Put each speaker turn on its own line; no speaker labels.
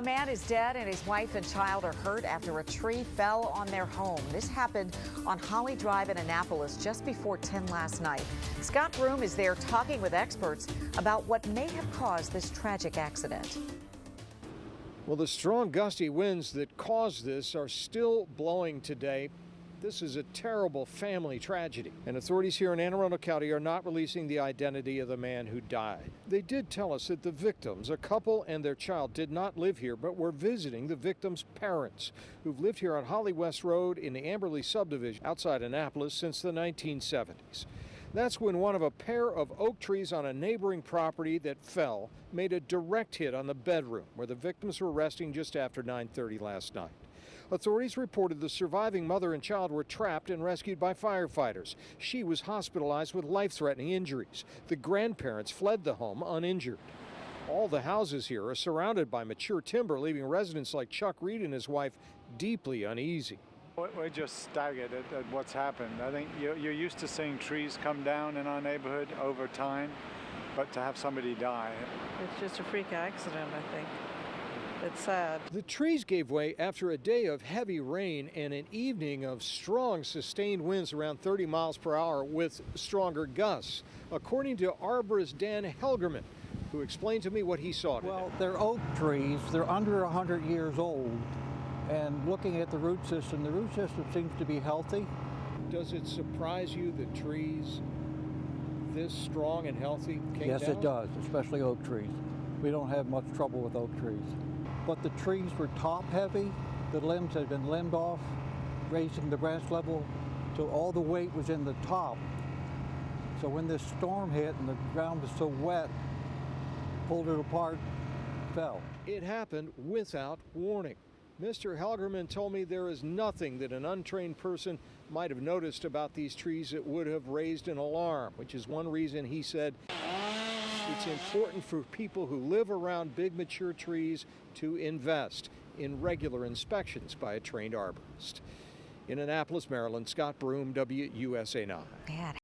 A man is dead and his wife and child are hurt after a tree fell on their home. This happened on Holly Drive in Annapolis just before 10 last night. Scott Broom is there talking with experts about what may have caused this tragic accident.
Well, the strong gusty winds that caused this are still blowing today. This is a terrible family tragedy, and authorities here in Anne Arundel County are not releasing the identity of the man who died. They did tell us that the victims, a couple and their child, did not live here, but were visiting the victims' parents, who've lived here on Holly West Road in the Amberley subdivision outside Annapolis since the 1970s. That's when one of a pair of oak trees on a neighboring property that fell made a direct hit on the bedroom where the victims were resting just after 9:30 last night. Authorities reported the surviving mother and child were trapped and rescued by firefighters. She was hospitalized with life-threatening injuries. The grandparents fled the home uninjured. All the houses here are surrounded by mature timber, leaving residents like Chuck Reed and his wife deeply uneasy.
We're just staggered at what's happened. I think you're used to seeing trees come down in our neighborhood over time, but to have somebody die.
It's just a freak accident, I think. It's sad.
The trees gave way after a day of heavy rain and an evening of strong sustained winds around 30 miles per hour with stronger gusts, according to arborist Dan Helgramen, who explained to me what he saw today.
Well, they're oak trees. They're under 100 years old. And looking at the root system seems to be healthy.
Does it surprise you that trees this strong and healthy came down?
Yes, it does, especially oak trees. We don't have much trouble with oak trees. But the trees were top heavy. The limbs had been limbed off, raising the branch level, so all the weight was in the top. So when this storm hit and the ground was so wet, pulled it apart, fell.
It happened without warning. Mr. Helgramen told me there is nothing that an untrained person might have noticed about these trees that would have raised an alarm, which is one reason he said it's important for people who live around big mature trees to invest in regular inspections by a trained arborist. In Annapolis, Maryland, Scott Broom, WUSA 9.